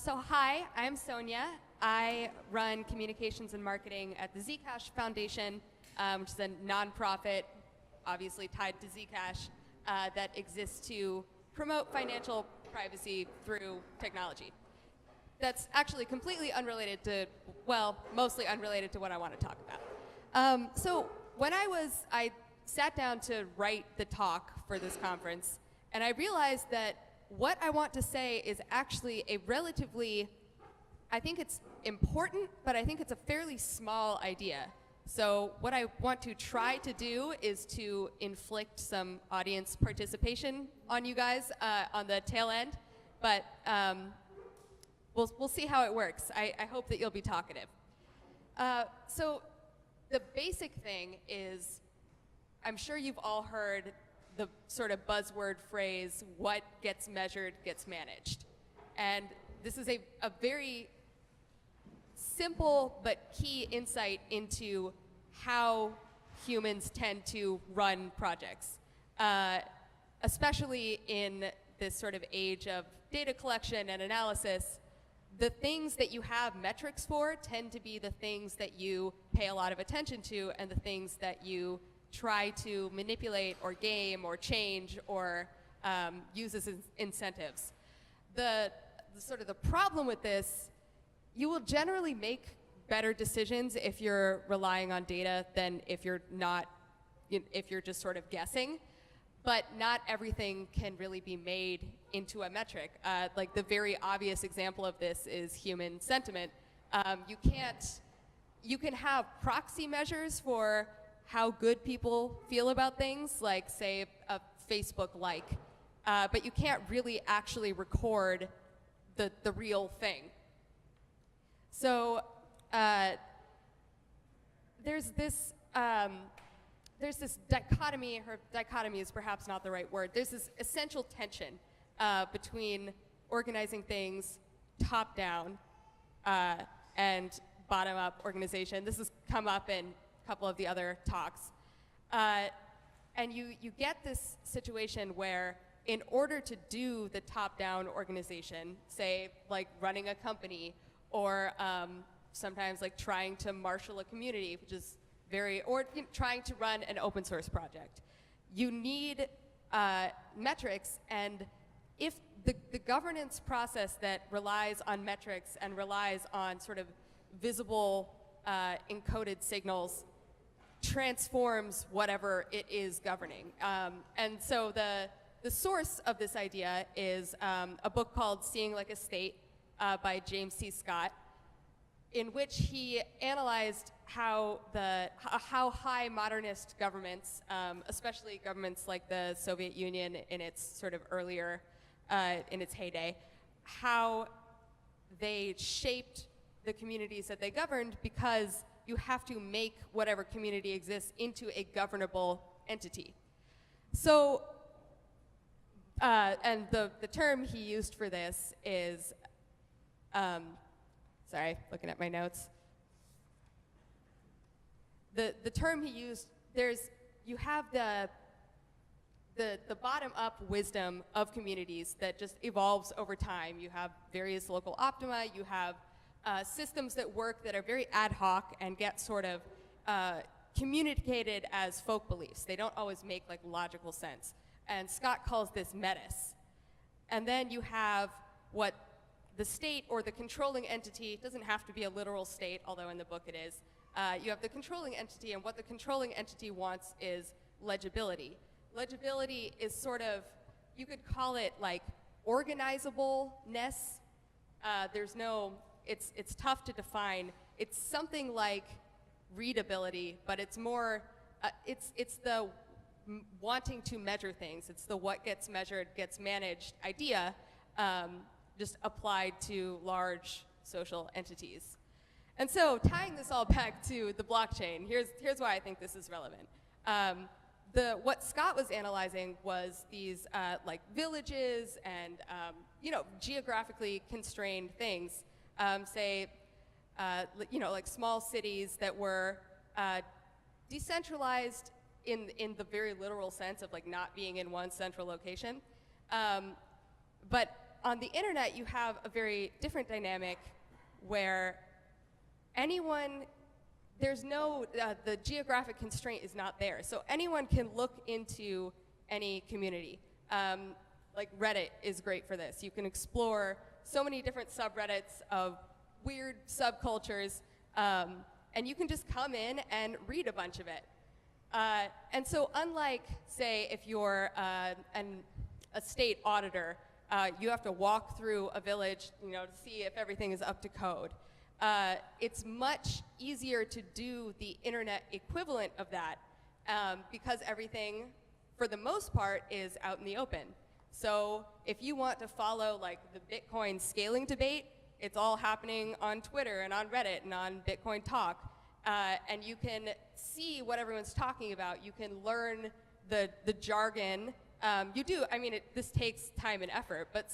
So hi, I'm Sonya. I run communications and marketing at the Zcash Foundation, which is a nonprofit, obviously tied to Zcash, that exists to promote financial privacy through technology. That's actually completely unrelated to, well, mostly unrelated to what I want to talk about. So when I sat down to write the talk for this conference, and I realized that what I want to say is actually a relatively, I think it's important, but I think it's a fairly small idea. So what I want to try to do is to inflict some audience participation on you guys on the tail end, but we'll see how it works. I hope that you'll be talkative. So the basic thing is, I'm sure you've all heard the sort of buzzword phrase, what gets measured gets managed. And this is a very simple but key insight into how humans tend to run projects, especially in this sort of age of data collection and analysis. The things that you have metrics for tend to be the things that you pay a lot of attention to, and the things that you try to manipulate or game or change or use as incentives. The problem with this, you will generally make better decisions if you're relying on data than if you're not, if you're just sort of guessing. But not everything can really be made into a metric. Like the very obvious example of this is human sentiment. You can have proxy measures for how good people feel about things, like say a Facebook like, but you can't really actually record the real thing. So there's this dichotomy, or dichotomy is perhaps not the right word. There's this essential tension between organizing things top down and bottom up organization. This has come up in couple of the other talks. And you get this situation where in order to do the top-down organization, say like running a company or sometimes like trying to marshal a community, which is or trying to run an open source project, you need metrics. And if the governance process that relies on metrics and relies on sort of visible encoded signals transforms whatever it is governing. And so the source of this idea is a book called Seeing Like a State by James C. Scott, in which he analyzed how high modernist governments, especially governments like the Soviet Union in its sort of earlier, in its heyday, how they shaped the communities that they governed, because you have to make whatever community exists into a governable entity. So, and the term he used for this is, sorry, looking at my notes. The term he used, you have the bottom-up wisdom of communities that just evolves over time. You have various local optima, you have systems that work that are very ad hoc and get sort of communicated as folk beliefs. They don't always make like logical sense. And Scott calls this Metis. And then you have what the state or the controlling entity, it doesn't have to be a literal state, although in the book it is. You have the controlling entity, and what the controlling entity wants is legibility. Legibility is sort of, you could call it like organizableness. It's tough to define. It's something like readability, but it's more, it's the wanting to measure things. It's the what gets measured gets managed idea, just applied to large social entities. And so tying this all back to the blockchain, here's why I think this is relevant. What Scott was analyzing was these like villages and geographically constrained things. Say, like small cities that were decentralized in the very literal sense of like not being in one central location, but on the internet, you have a very different dynamic where anyone, there's no, the geographic constraint is not there. So anyone can look into any community. Like Reddit is great for this. You can explore so many different subreddits of weird subcultures, and you can just come in and read a bunch of it. And so unlike, say, if you're a state auditor, you have to walk through a village, to see if everything is up to code. It's much easier to do the internet equivalent of that because everything, for the most part, is out in the open. So if you want to follow like the Bitcoin scaling debate, it's all happening on Twitter and on Reddit and on Bitcoin Talk. And you can see what everyone's talking about. You can learn the jargon. This takes time and effort, but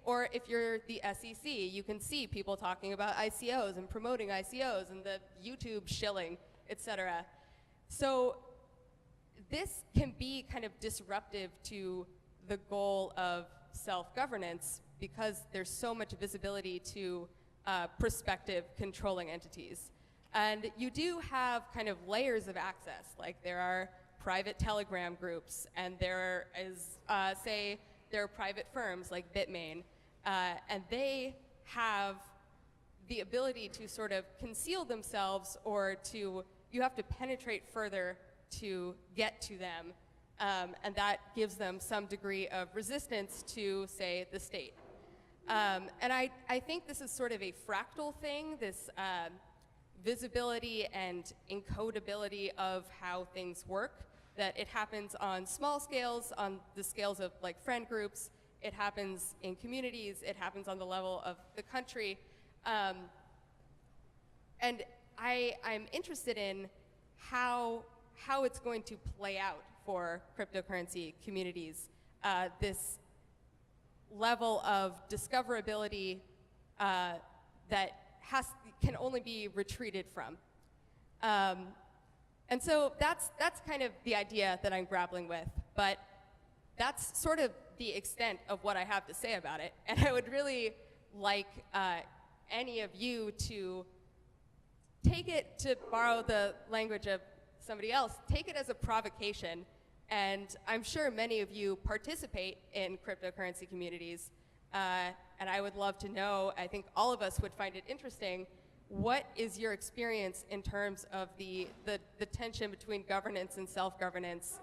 or if you're the SEC, you can see people talking about ICOs and promoting ICOs and the YouTube shilling, et cetera. So this can be kind of disruptive to the goal of self-governance because there's so much visibility to prospective controlling entities. And you do have kind of layers of access, like there are private Telegram groups, and there is, there are private firms like Bitmain, and they have the ability to sort of conceal themselves or you have to penetrate further to get to them, and that gives them some degree of resistance to, say, the state. And I think this is sort of a fractal thing, this visibility and encodability of how things work, that it happens on small scales, on the scales of like friend groups, it happens in communities, it happens on the level of the country. And I'm interested in how it's going to play out for cryptocurrency communities, this level of discoverability that can only be retreated from. And so that's kind of the idea that I'm grappling with, but that's sort of the extent of what I have to say about it. And I would really like any of you to take it, to borrow the language of somebody else, take it as a provocation. And I'm sure many of you participate in cryptocurrency communities. And I would love to know, I think all of us would find it interesting, what is your experience in terms of the tension between governance and self-governance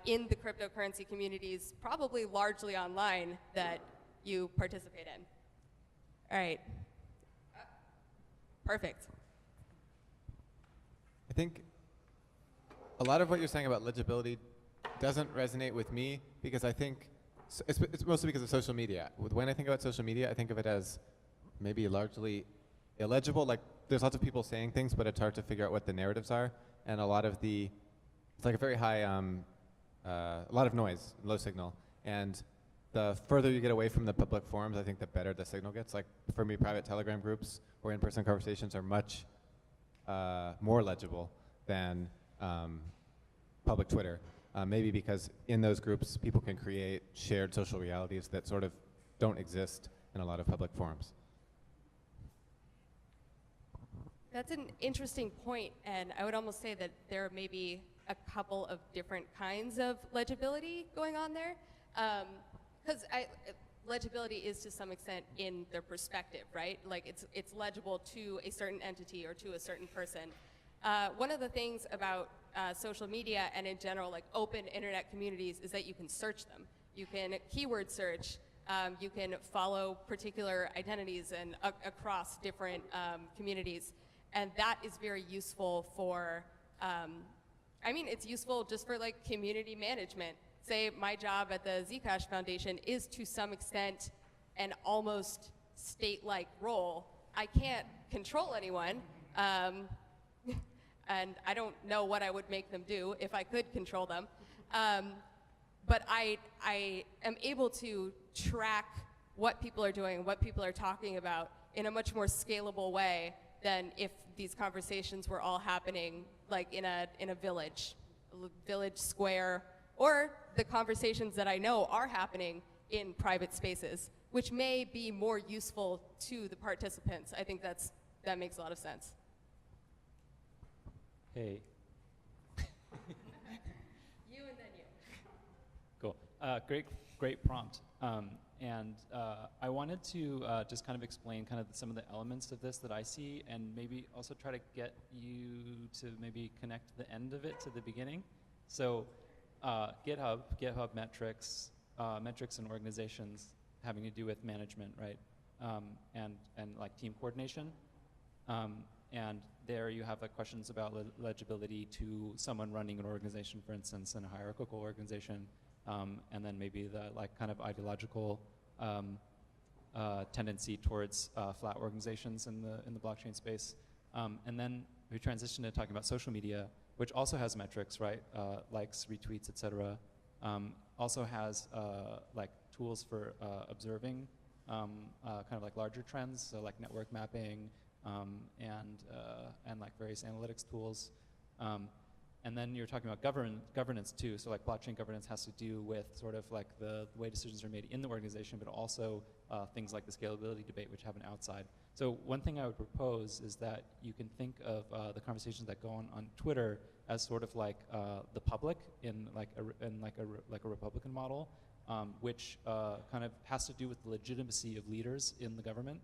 in the cryptocurrency communities, probably largely online, that you participate in? All right. Perfect. I think a lot of what you're saying about legibility doesn't resonate with me because I think it's mostly because of social media. When I think about social media, I think of it as maybe largely illegible. Like there's lots of people saying things, but it's hard to figure out what the narratives are. And a lot of it's like a very high, a lot of noise, low signal. And the further you get away from the public forums, I think the better the signal gets. Like for me, private Telegram groups or in-person conversations are much more legible than public Twitter. Maybe because in those groups, people can create shared social realities that sort of don't exist in a lot of public forums. That's an interesting point, and I would almost say that there may be a couple of different kinds of legibility going on there. Because legibility is to some extent in their perspective, right? Like it's legible to a certain entity or to a certain person. One of the things about social media and in general, like open internet communities, is that you can search them. You can keyword search. You can follow particular identities and across different communities. And that is very useful for, it's useful just for like community management. Say my job at the Zcash Foundation is to some extent an almost state-like role. I can't control anyone. And I don't know what I would make them do if I could control them. But I am able to track what people are doing, what people are talking about in a much more scalable way than if these conversations were all happening like in a village square, or the conversations that I know are happening in private spaces, which may be more useful to the participants. I think that makes a lot of sense. Hey. You and then you. Cool. Great prompt. And I wanted to just kind of explain kind of some of the elements of this that I see, and maybe also try to get you to maybe connect the end of it to the beginning. So GitHub metrics and organizations having to do with management, right? And like team coordination. And there you have like questions about legibility to someone running an organization, for instance, in a hierarchical organization, and then maybe the like kind of ideological tendency towards flat organizations in the blockchain space. And then we transition to talking about social media, which also has metrics, right? Likes, retweets, etc. Also has like tools for observing kind of like larger trends, so like network mapping, and like various analytics tools. And then you're talking about governance too. So like blockchain governance has to do with sort of like the way decisions are made in the organization, but also things like the scalability debate, which happen outside. So one thing I would propose is that you can think of the conversations that go on Twitter as sort of like the public in like a Republican model, which kind of has to do with the legitimacy of leaders in the government.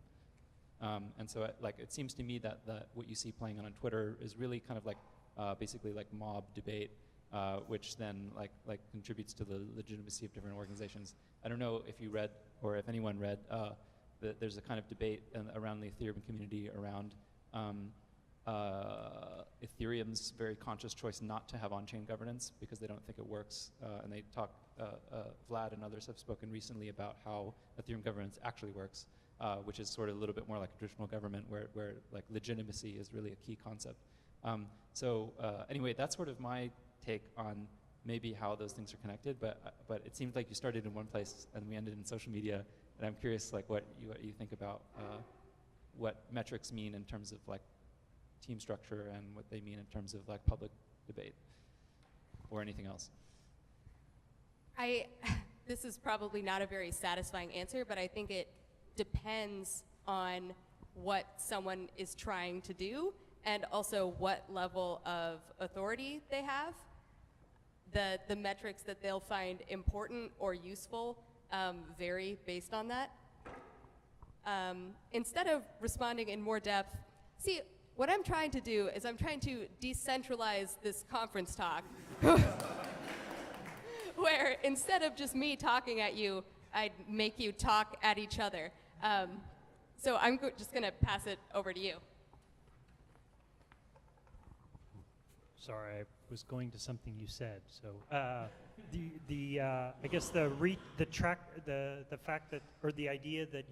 And so it seems to me that what you see playing on Twitter is really kind of like basically like mob debate, which then like contributes to the legitimacy of different organizations. I don't know if you read or if anyone read there's a kind of debate around the Ethereum community around Ethereum's very conscious choice not to have on-chain governance because they don't think it works. And they talk, Vlad and others have spoken recently about how Ethereum governance actually works, which is sort of a little bit more like a traditional government where like legitimacy is really a key concept. So anyway, that's sort of my take on maybe how those things are connected, but it seems like you started in one place and we ended in social media, and I'm curious like what you think about what metrics mean in terms of like team structure and what they mean in terms of like public debate or anything else. This is probably not a very satisfying answer, but I think it depends on what someone is trying to do and also what level of authority they have. The metrics that they'll find important or useful vary based on that. Instead of responding in more depth, see, what I'm trying to do is I'm trying to decentralize this conference talk where instead of just me talking at you, I'd make you talk at each other. So I'm just going to pass it over to you. Sorry, I was going to something you said. So I guess the fact that, or the idea that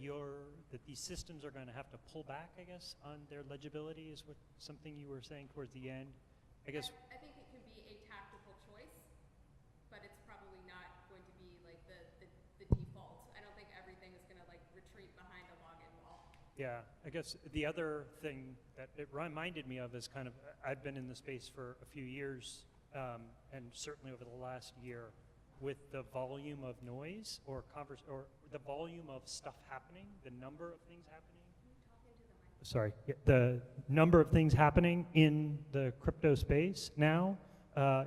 these systems are going to have to pull back, I guess, on their legibility is what something you were saying towards the end. I guess. I think it can be a tactical choice, but it's probably not going to be like the default. I don't think everything is going to like retreat behind a login wall. Yeah, I guess the other thing that it reminded me of is kind of, I've been in the space for a few years, and certainly over the last year, with the volume of noise or the volume of stuff happening, the number of things happening. Sorry, the number of things happening in the crypto space now,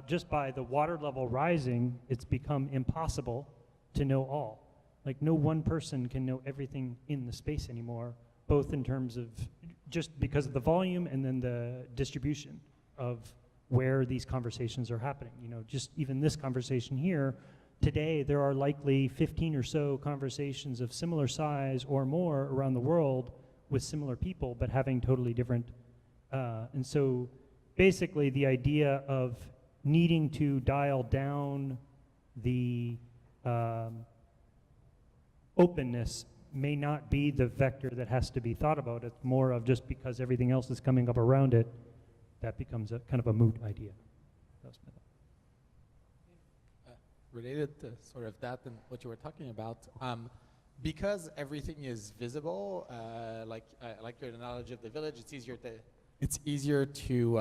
just by the water level rising, it's become impossible to know all. Like no one person can know everything in the space anymore, both in terms of just because of the volume and then the distribution of where these conversations are happening. You know, just even this conversation here, today there are likely 15 or so conversations of similar size or more around the world with similar people, but having totally different, and so basically the idea of needing to dial down the openness may not be the vector that has to be thought about. It's more of just because everything else is coming up around it, that becomes a kind of a moot idea. That's my thought. Related to sort of that and what you were talking about, because everything is visible, like your analogy of the village, it's easier to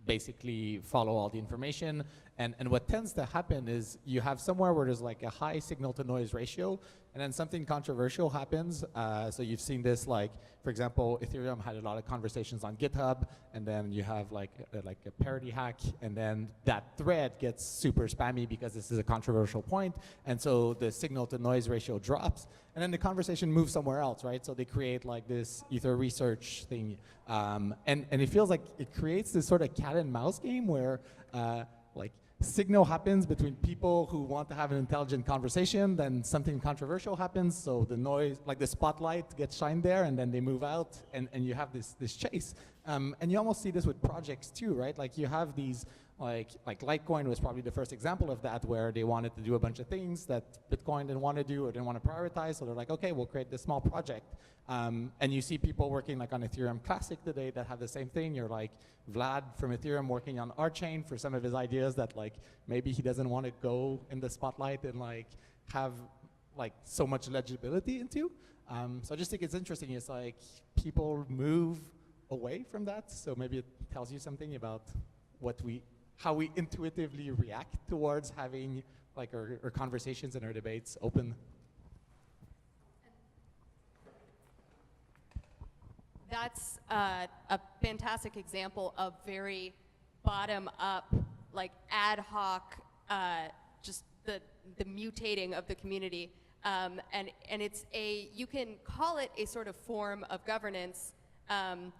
basically follow all the information And what tends to happen is you have somewhere where there's like a high signal to noise ratio, and then something controversial happens. So you've seen this, like, for example, Ethereum had a lot of conversations on GitHub, and then you have like a parody hack, and then that thread gets super spammy because this is a controversial point, and so the signal to noise ratio drops, and then the conversation moves somewhere else, right? So they create like this ether research thing, and it feels like it creates this sort of cat and mouse game where like signal happens between people who want to have an intelligent conversation, then something controversial happens, so the noise, like the spotlight gets shined there, and then they move out, and you have this chase. And you almost see this with projects too, right? Like you have these, like Litecoin was probably the first example of that, where they wanted to do a bunch of things that Bitcoin didn't want to do or didn't want to prioritize, so they're like, okay, we'll create this small project. And you see people working like on Ethereum Classic today that have the same thing. You're like Vlad from Ethereum working on our chain for some of his ideas that like maybe he doesn't want to go in the spotlight and like have like so much legibility into. So I just think it's interesting. It's like people move away from that. So maybe it tells you something about how we intuitively react towards having like our conversations and our debates open. That's a fantastic example of very bottom-up, like ad hoc, just the mutating of the community. And it's you can call it a sort of form of governance. And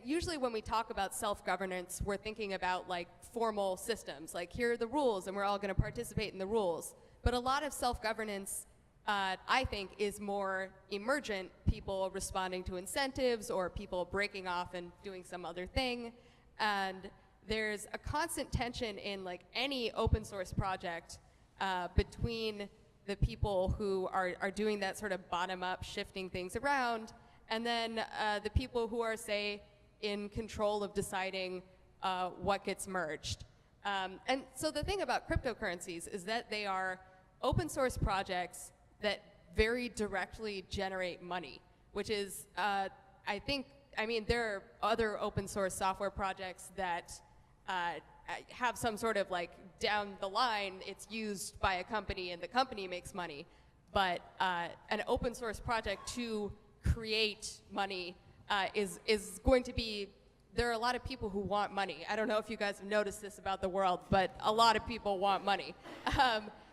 usually when we talk about self-governance, we're thinking about like formal systems, like here are the rules and we're all going to participate in the rules. But a lot of self-governance, I think, is more emergent, people responding to incentives or people breaking off and doing some other thing. And there's a constant tension in like any open source project between the people who are doing that sort of bottom-up shifting things around, and then the people who are, say, in control of deciding what gets merged. And so the thing about cryptocurrencies is that they are open source projects that very directly generate money, which is, I mean, there are other open source software projects that have some sort of like down the line, it's used by a company and the company makes money. But an open source project to create money is going to be, there are a lot of people who want money. I don't know if you guys have noticed this about the world, but a lot of people want money.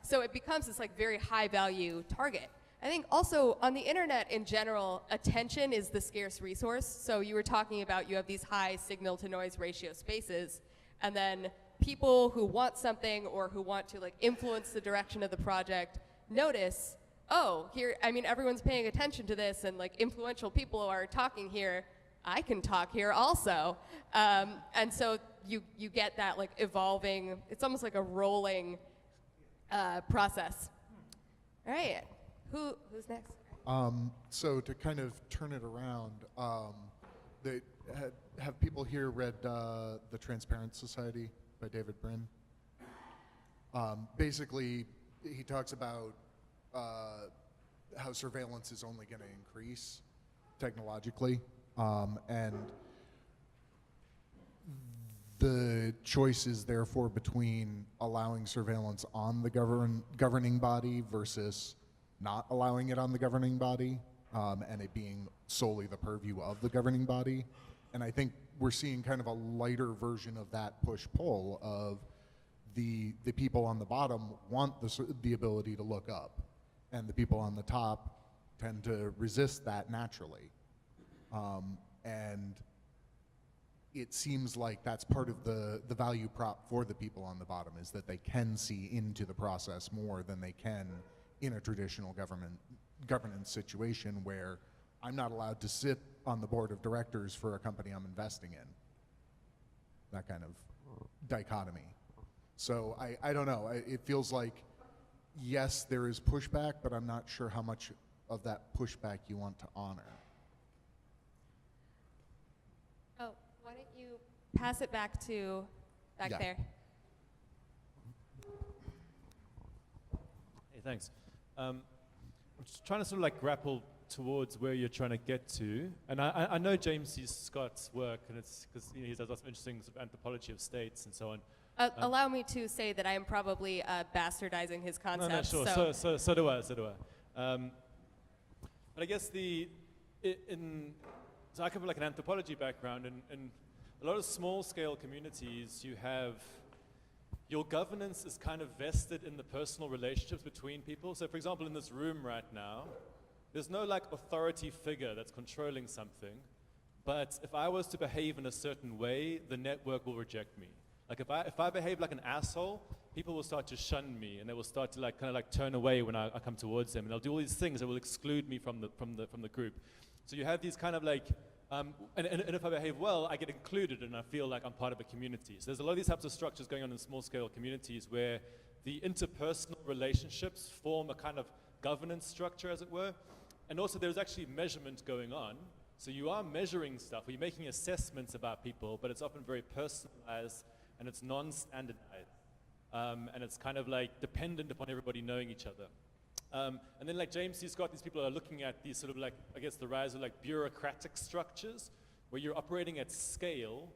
So it becomes this like very high value target. I think also on the internet in general, attention is the scarce resource. So you were talking about you have these high signal to noise ratio spaces, and then people who want something or who want to like influence the direction of the project notice, oh, here, I mean, everyone's paying attention to this and like influential people are talking here, I can talk here also. And so you get that like evolving, it's almost like a rolling process. All right, who's next? So to kind of turn it around, have people here read The Transparent Society by David Brin? Basically, he talks about how surveillance is only going to increase technologically, and the choice is therefore between allowing surveillance on the governing body versus not allowing it on the governing body, and it being solely the purview of the governing body. And I think we're seeing kind of a lighter version of that push-pull of the people on the bottom want the ability to look up, and the people on the top tend to resist that naturally. And it seems like that's part of the value prop for the people on the bottom, is that they can see into the process more than they can in a traditional governance situation where I'm not allowed to sit on the board of directors for a company I'm investing in. That kind of dichotomy. So I don't know, it feels like, yes, there is pushback, but I'm not sure how much of that pushback you want to honor. Oh, why don't you pass it back to back there? Hey, thanks. I'm just trying to sort of like grapple towards where you're trying to get to, and I know James Scott's work, and it's because he does lots of interesting sort of anthropology of states and so on. Allow me to say that I am probably bastardizing his concept. No, sure. So do I. But I guess so I come from like an anthropology background, and a lot of small-scale communities, you have your governance is kind of vested in the personal relationships between people. So, for example, in this room right now, there's no like authority figure that's controlling something. But if I was to behave in a certain way, the network will reject me. Like if I behave like an asshole, people will start to shun me, and they will start to like kind of like turn away when I come towards them, and they'll do all these things that will exclude me from the group. So you have these kind of like, and if I behave well, I get included, and I feel like I'm part of a community. So there's a lot of these types of structures going on in small-scale communities where the interpersonal relationships form a kind of governance structure, as it were, and also there's actually measurement going on. So you are measuring stuff, or you're making assessments about people, but it's often very personalized, and it's non-standardized. And it's kind of like dependent upon everybody knowing each other. And then like James C. Scott, these people are looking at these sort of like, I guess the rise of like bureaucratic structures, where you're operating at scale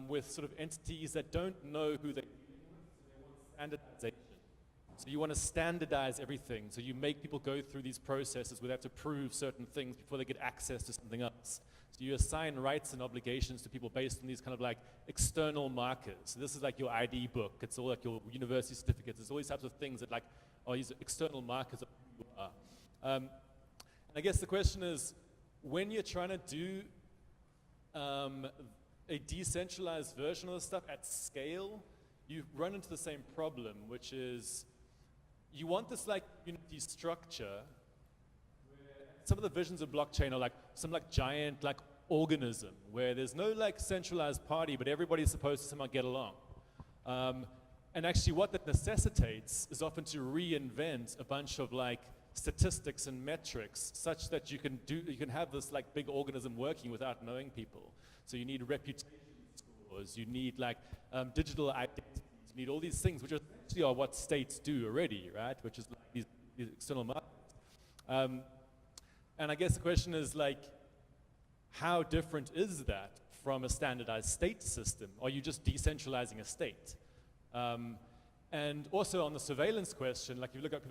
with sort of entities that don't know who they want standardization. So you want to standardize everything. So you make people go through these processes where they have to prove certain things before they get access to something else. So you assign rights and obligations to people based on these kind of like external markers. So this is like your ID book. It's all like your university certificates. There's all these types of things that like are these external markers of who you are. And I guess the question is, when you're trying to do a decentralized version of the stuff at scale, you run into the same problem, which is you want this like unity structure. Some of the visions of blockchain are like some like giant like organism where there's no like centralized party, but everybody's supposed to somehow get along. And actually what that necessitates is often to reinvent a bunch of like statistics and metrics such that you can have this like big organism working without knowing people. So you need reputation scores, you need like digital identities, you need all these things which actually are what states do already, right? Which is like these external markets. And I guess the question is like, how different is that from a standardized state system? Are you just decentralizing a state? And also on the surveillance question, like if you look at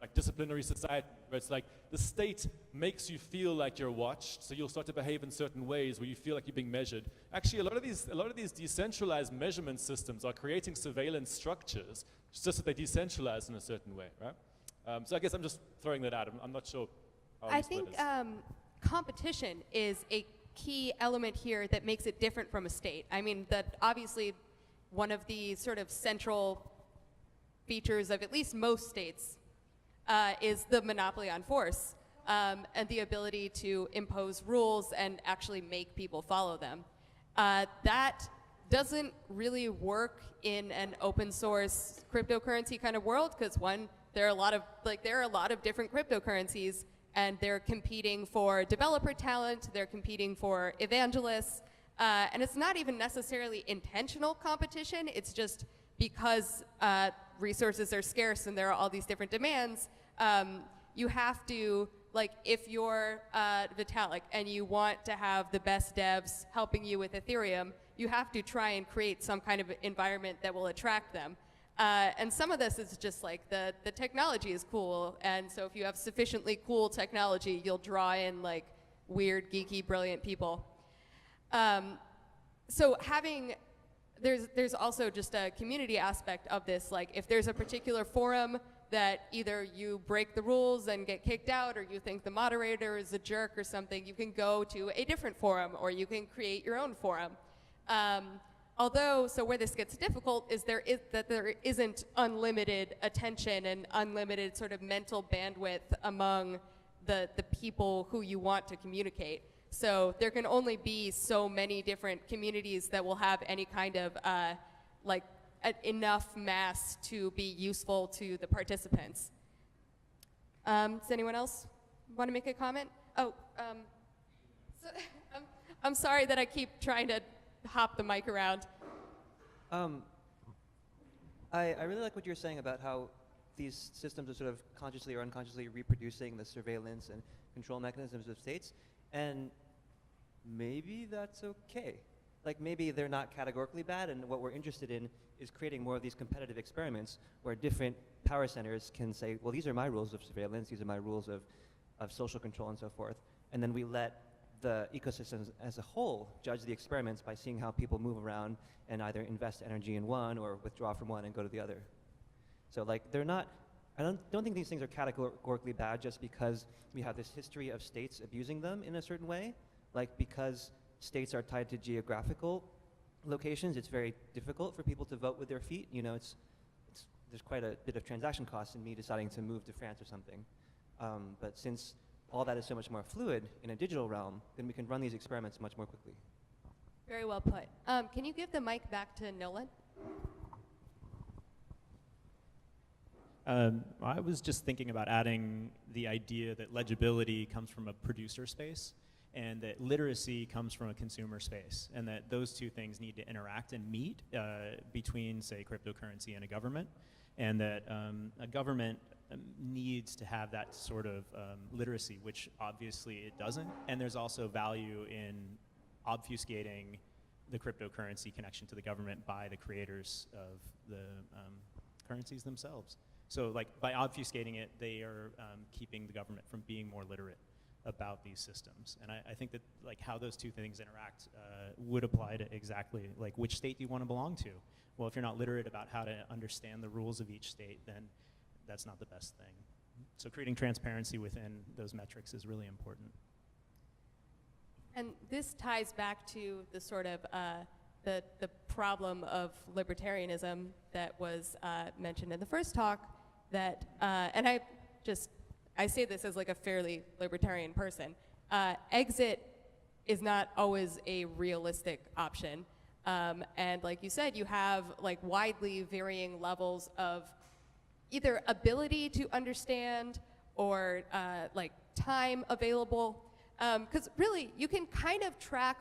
like disciplinary society, where it's like the state makes you feel like you're watched, so you'll start to behave in certain ways where you feel like you're being measured. Actually, a lot of these decentralized measurement systems are creating surveillance structures, just that they decentralize in a certain way, right? So I guess I'm just throwing that out. I'm not sure how I think competition is a key element here that makes it different from a state. I mean, that obviously one of the sort of central features of at least most states is the monopoly on force and the ability to impose rules and actually make people follow them. That doesn't really work in an open source cryptocurrency kind of world because there are a lot of different cryptocurrencies, and they're competing for developer talent, they're competing for evangelists, and it's not even necessarily intentional competition, it's just because resources are scarce and there are all these different demands, you have to, like if you're Vitalik and you want to have the best devs helping you with Ethereum, you have to try and create some kind of environment that will attract them. And some of this is just like the technology is cool, and so if you have sufficiently cool technology, you'll draw in like weird, geeky, brilliant people. So there's also just a community aspect of this, like if there's a particular forum that either you break the rules and get kicked out, or you think the moderator is a jerk or something, you can go to a different forum, or you can create your own forum. So where this gets difficult is that there isn't unlimited attention and unlimited sort of mental bandwidth among the people who you want to communicate. So there can only be so many different communities that will have any kind of enough mass to be useful to the participants. Does anyone else want to make a comment? Oh, I'm sorry that I keep trying to hop the mic around. I really like what you're saying about how these systems are sort of consciously or unconsciously reproducing the surveillance and control mechanisms of states, and maybe that's okay. like maybe they're not categorically bad, and what we're interested in is creating more of these competitive experiments where different power centers can say, well, these are my rules of surveillance, these are my rules of social control and so forth, and then we let the ecosystems as a whole judge the experiments by seeing how people move around and either invest energy in one or withdraw from one and go to the other. So like they're not, I don't think these things are categorically bad just because we have this history of states abusing them in a certain way. Like because states are tied to geographical locations, it's very difficult for people to vote with their feet. You know, there's quite a bit of transaction costs in me deciding to move to France or something. But since all that is so much more fluid in a digital realm, then we can run these experiments much more quickly. Very well put. Can you give the mic back to Nolan? I was just thinking about adding the idea that legibility comes from a producer space and that literacy comes from a consumer space, and that those two things need to interact and meet between, say, cryptocurrency and a government, and that a government needs to have that sort of literacy, which obviously it doesn't, and there's also value in obfuscating the cryptocurrency connection to the government by the creators of the currencies themselves. So like by obfuscating it, they are keeping the government from being more literate about these systems. And I think that like how those two things interact would apply to exactly like which state do you want to belong to? Well, if you're not literate about how to understand the rules of each state, then that's not the best thing. So creating transparency within those metrics is really important. And this ties back to the sort of the problem of libertarianism that was mentioned in the first talk. That and I say this as like a fairly libertarian person. Exit is not always a realistic option, and like you said, you have like widely varying levels of either ability to understand or like time available. Because really, you can kind of track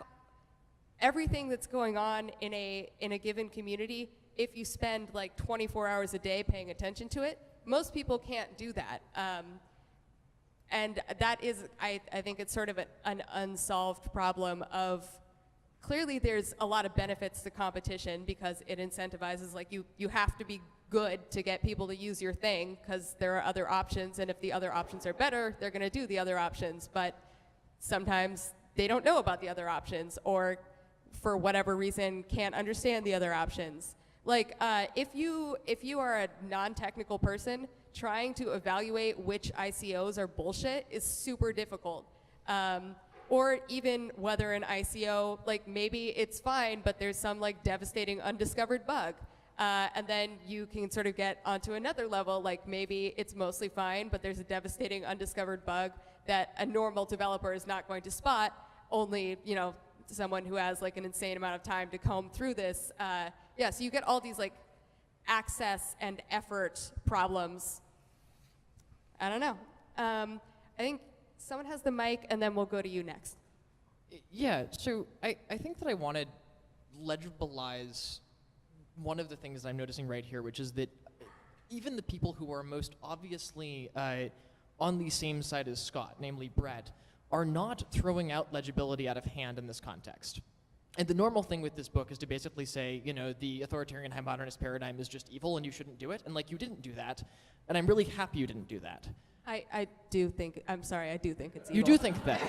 everything that's going on in a given community if you spend like 24 hours a day paying attention to it. Most people can't do that. And that is, I think it's sort of an unsolved problem of, clearly there's a lot of benefits to competition because it incentivizes, like you have to be good to get people to use your thing because there are other options, and if the other options are better, they're gonna do the other options. But sometimes they don't know about the other options, or for whatever reason can't understand the other options. Like if you are a non-technical person, trying to evaluate which ICOs are bullshit is super difficult. Or even whether an ICO, like maybe it's fine, but there's some like devastating undiscovered bug. And then you can sort of get onto another level, like maybe it's mostly fine, but there's a devastating undiscovered bug that a normal developer is not going to spot, only, you know, someone who has like an insane amount of time to comb through this. Yeah, so you get all these like access and effort problems. I don't know. I think someone has the mic, and then we'll go to you next. Yeah, so I think that I want to legibilize one of the things that I'm noticing right here, which is that even the people who are most obviously on the same side as Scott, namely Brett, are not throwing out legibility out of hand in this context. And the normal thing with this book is to basically say, you know, the authoritarian high modernist paradigm is just evil and you shouldn't do it. And like, you didn't do that. And I'm really happy you didn't do that. I do think, I'm sorry, I do think it's evil. You do think that.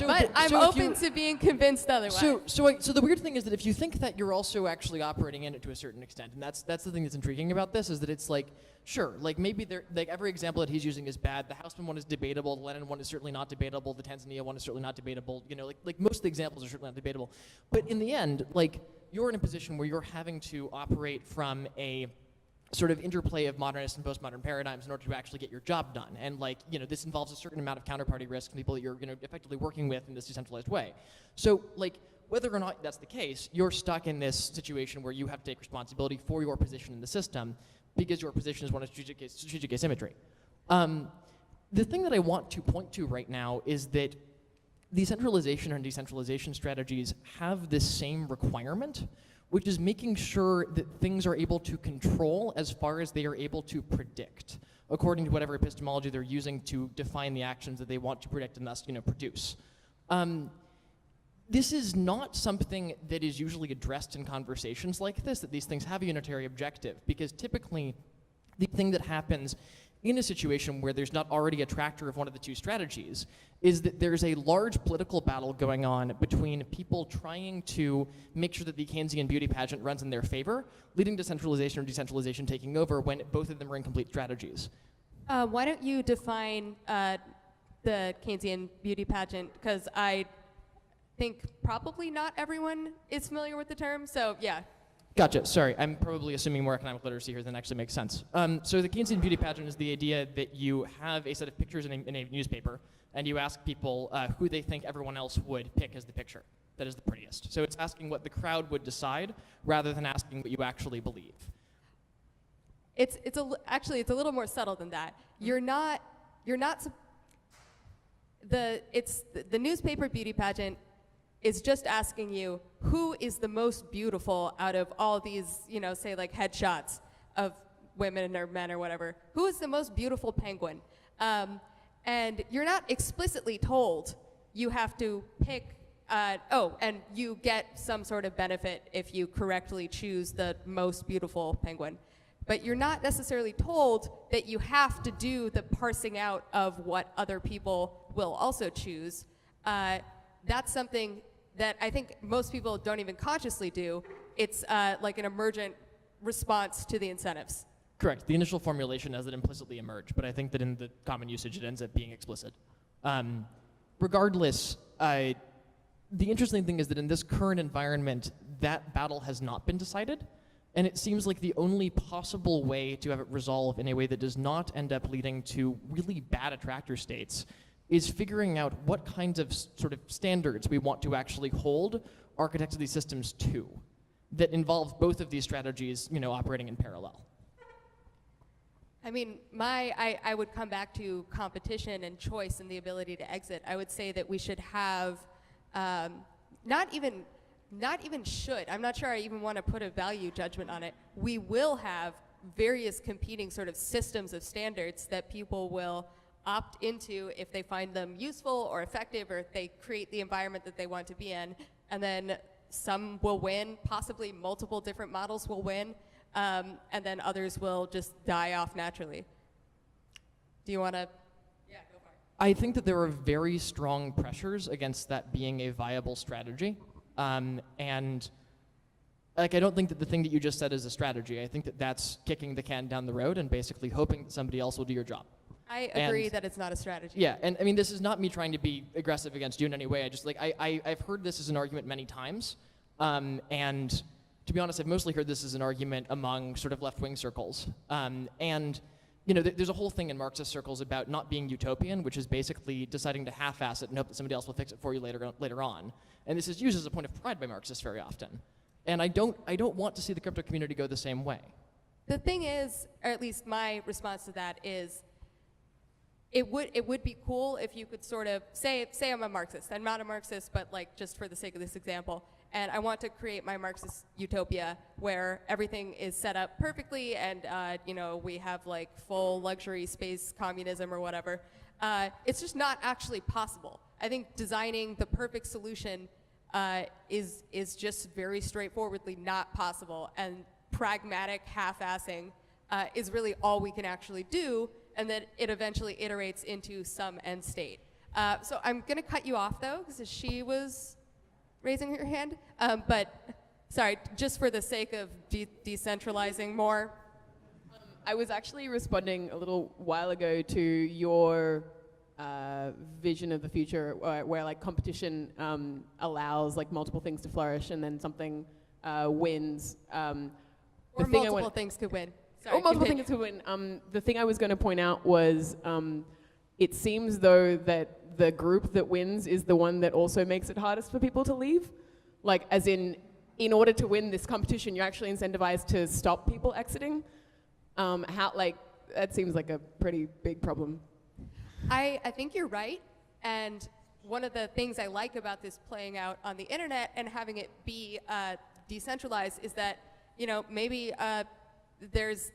But I'm open to being convinced otherwise. So the weird thing is that if you think that, you're also actually operating in it to a certain extent. And that's the thing that's intriguing about this, is that it's like, sure, like maybe like every example that he's using is bad. The Houseman one is debatable. The Lenin one is certainly not debatable. The Tanzania one is certainly not debatable. You know, like most of the examples are certainly not debatable. But in the end, like, you're in a position where you're having to operate from a sort of interplay of modernist and postmodern paradigms in order to actually get your job done. And like, you know, this involves a certain amount of counterparty risk from people that you're, you know, effectively working with in this decentralized way. So like, whether or not that's the case, you're stuck in this situation where you have to take responsibility for your position in the system because your position is one of strategic asymmetry. The thing that I want to point to right now is that the centralization and decentralization strategies have this same requirement, which is making sure that things are able to control as far as they are able to predict, according to whatever epistemology they're using to define the actions that they want to predict and thus, you know, produce. this is not something that is usually addressed in conversations like this, that these things have a unitary objective, because typically the thing that happens in a situation where there's not already a tractor of one of the two strategies is that there's a large political battle going on between people trying to make sure that the Keynesian beauty pageant runs in their favor, leading to centralization or decentralization taking over when both of them are incomplete strategies. Why don't you define the Keynesian beauty pageant? Because I think probably not everyone is familiar with the term, so yeah. Gotcha, sorry, I'm probably assuming more economic literacy here than actually makes sense. So the Keynesian beauty pageant is the idea that you have a set of pictures in a newspaper, and you ask people who they think everyone else would pick as the picture that is the prettiest. So it's asking what the crowd would decide, rather than asking what you actually believe. Actually, it's a little more subtle than that. The newspaper beauty pageant is just asking you who is the most beautiful out of all these, say like headshots of women or men or whatever. Who is the most beautiful penguin? And you're not explicitly told you have to pick, and you get some sort of benefit if you correctly choose the most beautiful penguin. But you're not necessarily told that you have to do the parsing out of what other people will also choose. That's something that I think most people don't even consciously do. It's like an emergent response to the incentives. Correct. The initial formulation has it implicitly emerge, but I think that in the common usage it ends up being explicit. Regardless, the interesting thing is that in this current environment, that battle has not been decided, and it seems like the only possible way to have it resolve in a way that does not end up leading to really bad attractor states is figuring out what kinds of sort of standards we want to actually hold architects of these systems to that involve both of these strategies, operating in parallel. I mean, I would come back to competition and choice and the ability to exit. I would say that we should have, not even should, I'm not sure I even want to put a value judgment on it. We will have various competing sort of systems of standards that people will opt into if they find them useful or effective, or if they create the environment that they want to be in. And then some will win, possibly multiple different models will win, and then others will just die off naturally. Do you want to? Yeah, go for it. I think that there are very strong pressures against that being a viable strategy. And I don't think that the thing that you just said is a strategy. I think that that's kicking the can down the road and basically hoping that somebody else will do your job. I agree that it's not a strategy. Yeah, and I mean, this is not me trying to be aggressive against you in any way. I've heard this as an argument many times, and to be honest, I've mostly heard this as an argument among sort of left-wing circles. There's a whole thing in Marxist circles about not being utopian, which is basically deciding to half-ass it and hope that somebody else will fix it for you later on. And this is used as a point of pride by Marxists very often. And I don't want to see the crypto community go the same way. The thing is, or at least my response to that is, it would be cool if you could sort of say I'm a Marxist. I'm not a Marxist, but just for the sake of this example, and I want to create my Marxist utopia where everything is set up perfectly, and we have full luxury space communism or whatever. It's just not actually possible. I think designing the perfect solution is just very straightforwardly not possible, and pragmatic half-assing is really all we can actually do, and then it eventually iterates into some end state. So I'm going to cut you off, though, because she was raising her hand. But sorry, just for the sake of decentralizing more. I was actually responding a little while ago to your vision of the future where competition allows multiple things to flourish, and then something wins. Or multiple things could win. Sorry, or multiple things could win. The thing I was going to point out was it seems though that the group that wins is the one that also makes it hardest for people to leave. As in order to win this competition, you're actually incentivized to stop people exiting. That seems like a pretty big problem. I think you're right, and one of the things I like about this playing out on the internet and having it be decentralized is that maybe there is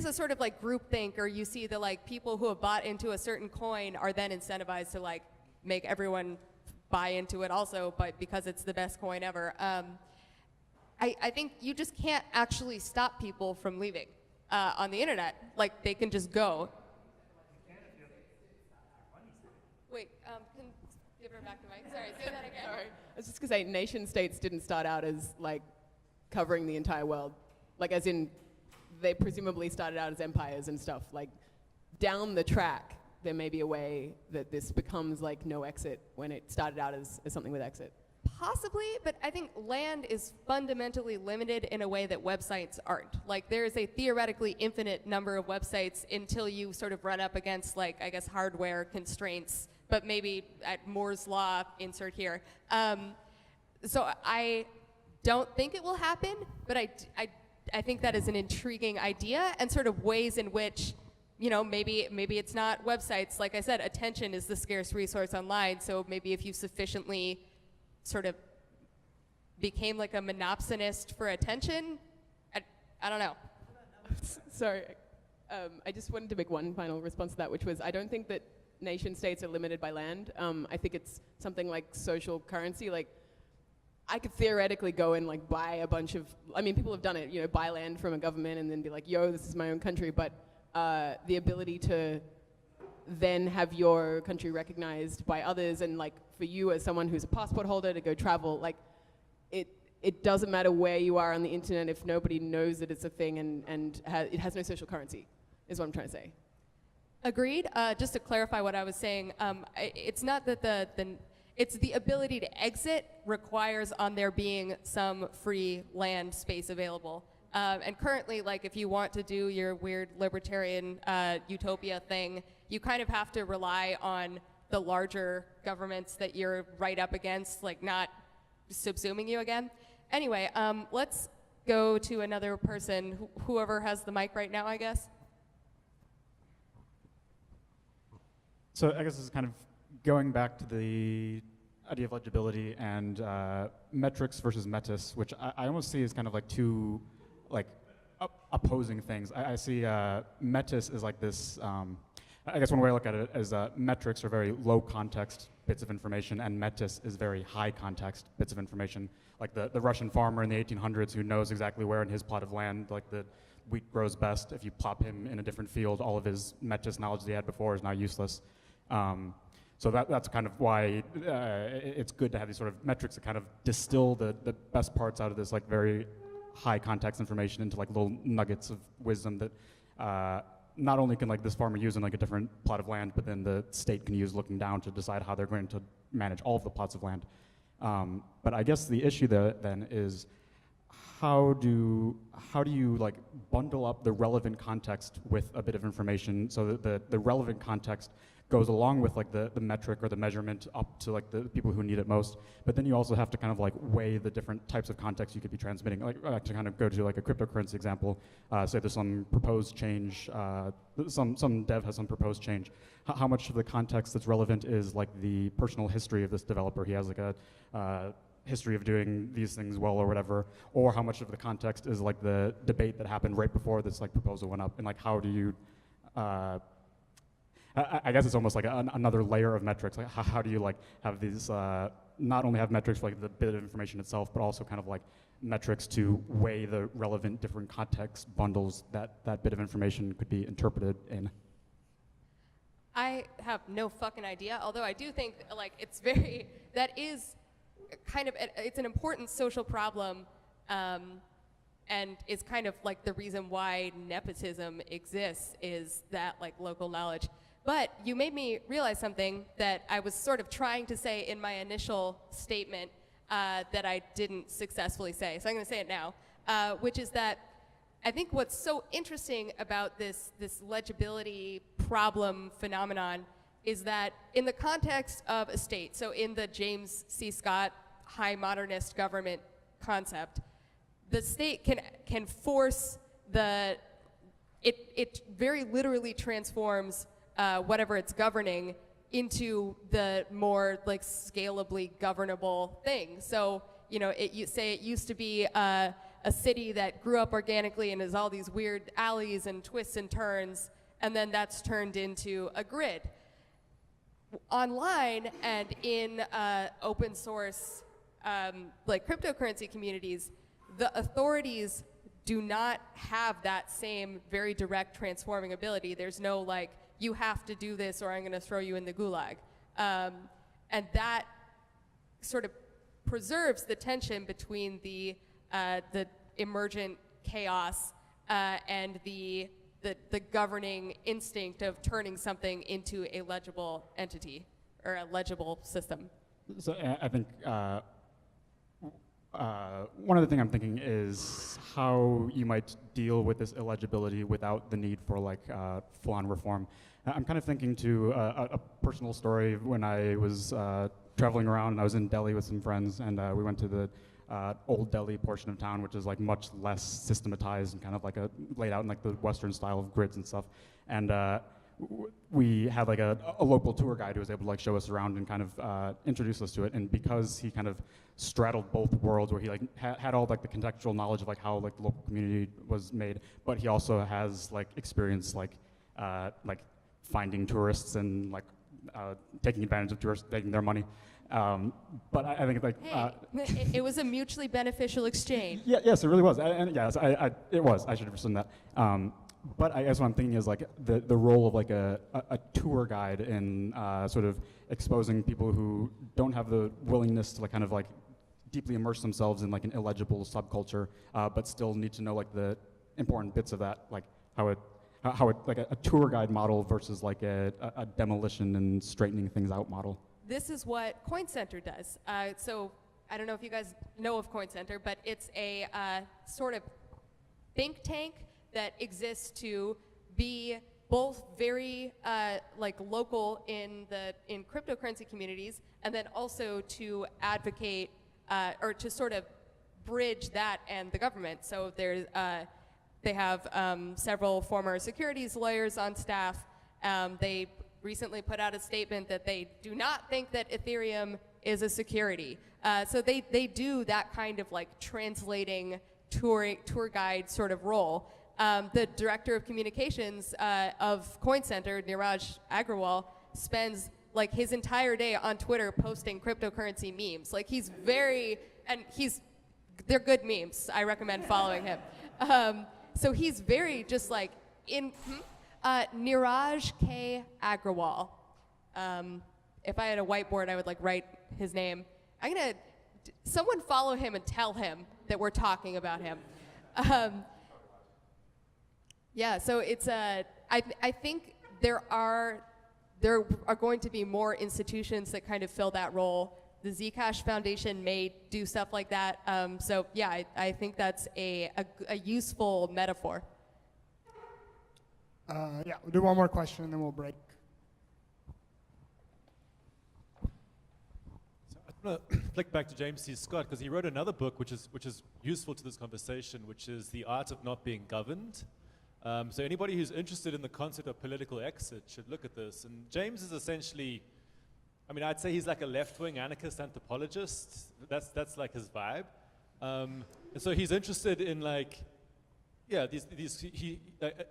a sort of groupthink, or you see the people who have bought into a certain coin are then incentivized to make everyone buy into it also, but because it's the best coin ever. I think you just can't actually stop people from leaving on the internet. Like, they can just go. Wait, can give her back the mic. Sorry, say that again. Sorry. I was just going to say, nation states didn't start out as, like, covering the entire world. Like, as in, they presumably started out as empires and stuff. Like, down the track, there may be a way that this becomes, like, no exit when it started out as something with exit. Possibly, but I think land is fundamentally limited in a way that websites aren't. Like, there is a theoretically infinite number of websites until you sort of run up against, like, I guess, hardware constraints, but maybe at Moore's Law, insert here. So I don't think it will happen, but I think that is an intriguing idea, and sort of ways in which, you know, maybe it's not websites. Like I said, attention is the scarce resource online, so maybe if you sufficiently sort of became like a monopsonist for attention, I don't know. Sorry, I just wanted to make one final response to that, which was, I don't think that nation states are limited by land. I think it's something like social currency. Like, I could theoretically go and like buy a bunch of, I mean, people have done it, you know, buy land from a government and then be like, yo, this is my own country. But the ability to then have your country recognized by others, and like for you as someone who's a passport holder to go travel, like it doesn't matter where you are on the internet if nobody knows that it's a thing, and it has no social currency, is what I'm trying to say. Agreed. Just to clarify what I was saying, it's not that it's the ability to exit requires on there being some free land space available. And currently, like, if you want to do your weird libertarian utopia thing, you kind of have to rely on the larger governments that you're right up against, like, not subsuming you again. Anyway, let's go to another person, whoever has the mic right now, I guess. So I guess this is kind of going back to the idea of legibility and metrics versus Metis, which I almost see as kind of like two like opposing things. I see Metis is like this, I guess one way to look at it is metrics are very low context bits of information, and Metis is very high context bits of information. Like the Russian farmer in the 1800s who knows exactly where in his plot of land like the wheat grows best. If you plop him in a different field, all of his Metis knowledge that he had before is now useless. So that's kind of why it's good to have these sort of metrics that kind of distill the best parts out of this like very high context information into like little nuggets of wisdom that not only can like this farmer use in like a different plot of land, but then the state can use looking down to decide how they're going to manage all of the plots of land. But I guess the issue there then is how do you like bundle up the relevant context with a bit of information so that the relevant context goes along with like the metric or the measurement up to like the people who need it most, but then you also have to kind of like weigh the different types of context you could be transmitting. Like to kind of go to like a cryptocurrency example, say there's some proposed change, some dev has some proposed change. How much of the context that's relevant is like the personal history of this developer? He has like a history of doing these things well or whatever, or how much of the context is like the debate that happened right before this like proposal went up, and like how do you I guess it's almost like another layer of metrics. Like how do you like have these, not only have metrics for like the bit of information itself, but also kind of like metrics to weigh the relevant different context bundles that bit of information could be interpreted in? I have no fucking idea, although I do think like that is kind of, it's an important social problem, and it's kind of like the reason why nepotism exists is that like local knowledge. But you made me realize something that I was sort of trying to say in my initial statement that I didn't successfully say. So I'm going to say it now, which is that I think what's so interesting about this legibility problem phenomenon is that in the context of a state, so in the James C. Scott high modernist government concept, the state can force it very literally transforms whatever it's governing into the more like scalably governable thing. So, you know, you say it used to be a city that grew up organically and has all these weird alleys and twists and turns, and then that's turned into a grid. online and in open source like cryptocurrency communities, the authorities do not have that same very direct transforming ability. There's no like, you have to do this or I'm going to throw you in the gulag. And that sort of preserves the tension between the emergent chaos and the governing instinct of turning something into a legible entity or a legible system. So I think one other thing I'm thinking is how you might deal with this illegibility without the need for like full-on reform. I'm kind of thinking to a personal story when I was traveling around. I was in Delhi with some friends, and we went to the old Delhi portion of town, which is like much less systematized and kind of like laid out in like the Western style of grids and stuff. And we had like a local tour guide who was able to like show us around and kind of introduce us to it. And because he kind of straddled both worlds, where he like had all like the contextual knowledge of like how like the local community was made, but he also has like experience like finding tourists and like taking advantage of tourists, taking their money. But I think like it was a mutually beneficial exchange. Yeah, yes, it really was. Yes, it was. I should have assumed that. But I guess what I'm thinking is like the role of like a tour guide in sort of exposing people who don't have the willingness to like kind of like deeply immerse themselves in like an illegible subculture, but still need to know like the important bits of that, like how it like a tour guide model versus like a demolition and straightening things out model. This is what coincenter does. So I don't know if you guys know of coincenter, but it's a sort of think tank that exists to be both very like local in cryptocurrency communities, and then also to advocate or to sort of bridge that and the government. So there's they have several former securities lawyers on staff. They recently put out a statement that they do not think that Ethereum is a security. So they do that kind of like translating tour guide sort of role. The director of communications of coincenter, Niraj Agrawal, spends like his entire day on Twitter posting cryptocurrency memes. Like they're good memes. I recommend following him. So he's very just like Niraj K. Agrawal. If I had a whiteboard, I would like write his name. Someone follow him and tell him that we're talking about him. Yeah, so it's I think there are going to be more institutions that kind of fill that role. The Zcash Foundation may do stuff like that. So yeah, I think that's a useful metaphor. Yeah, we'll do one more question and then we'll break. So I want to flick back to James C. Scott, because he wrote another book which is useful to this conversation, which is The Art of Not Being Governed. So anybody who's interested in the concept of political exit should look at this. And James is essentially, I mean, I'd say he's like a left-wing anarchist anthropologist. That's like his vibe. And so he's interested in like, yeah,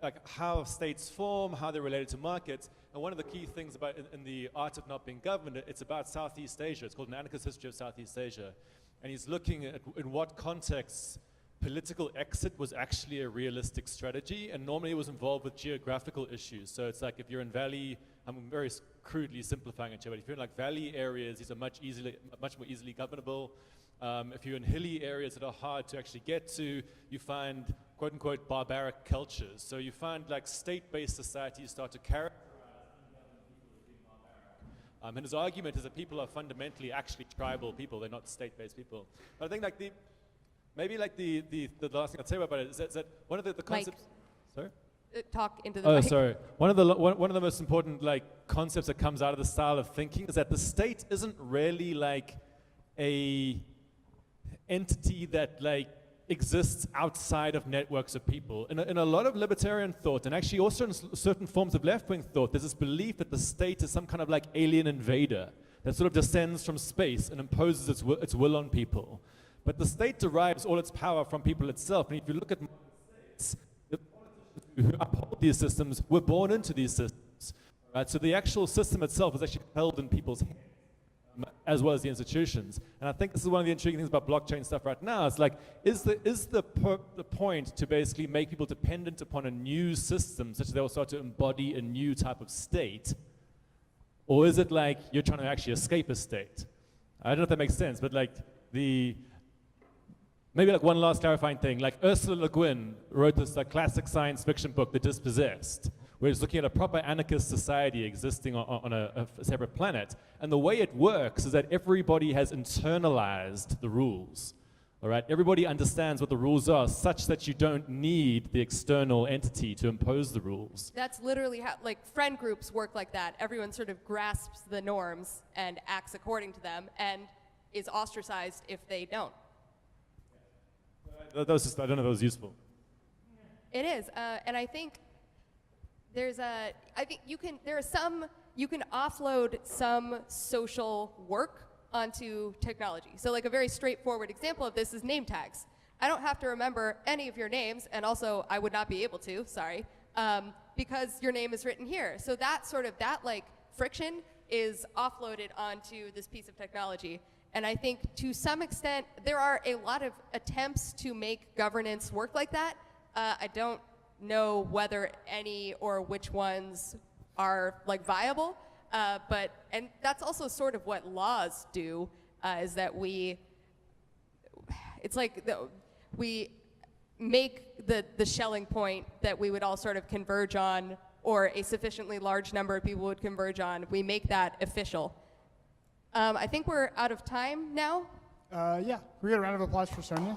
like how states form, how they're related to markets. And one of the key things about in The Art of Not Being Governed, it's about Southeast Asia. It's called An Anarchist History of Southeast Asia. And he's looking at in what contexts political exit was actually a realistic strategy, and normally it was involved with geographical issues. So it's like if you're in valley, I'm very crudely simplifying it here, but if you're in like valley areas, these are much more easily governable. If you're in hilly areas that are hard to actually get to, you find quote unquote barbaric cultures. So you find like state-based societies start to characterize and his argument is that people are fundamentally actually tribal people, they're not state-based people. But I think like the last thing I'd say about it is that one of the concepts. Sorry? Talk into the mic. Oh, sorry. One of the most important like concepts that comes out of the style of thinking is that the state isn't really like a entity that like exists outside of networks of people. In a lot of libertarian thought, and actually also in certain forms of left-wing thought, there's this belief that the state is some kind of like alien invader that sort of descends from space and imposes its will on people. But the state derives all its power from people itself. And if you look at modern states, the politicians who uphold these systems were born into these systems. right? So the actual system itself is actually held in people's hands, as well as the institutions. And I think this is one of the intriguing things about blockchain stuff right now. It's like, is the point to basically make people dependent upon a new system such that they will start to embody a new type of state? Or is it like you're trying to actually escape a state? I don't know if that makes sense, but like maybe like one last clarifying thing, like Ursula Le Guin wrote this classic science fiction book, The Dispossessed, where it's looking at a proper anarchist society existing on a separate planet. And the way it works is that everybody has internalized the rules. All right, everybody understands what the rules are, such that you don't need the external entity to impose the rules. That's literally how, like, friend groups work like that. Everyone sort of grasps the norms and acts according to them and is ostracized if they don't. I don't know if that was useful. It is, and I think you can offload some social work onto technology. So like a very straightforward example of this is name tags. I don't have to remember any of your names, and also I would not be able to, sorry, because your name is written here. So that like friction is offloaded onto this piece of technology. And I think to some extent, there are a lot of attempts to make governance work like that. I don't know whether any or which ones are like viable, and that's also sort of what laws do, is that we make the Schelling point that we would all sort of converge on, or a sufficiently large number of people would converge on. We make that official. I think we're out of time now. Yeah, can we get a round of applause for Sonya?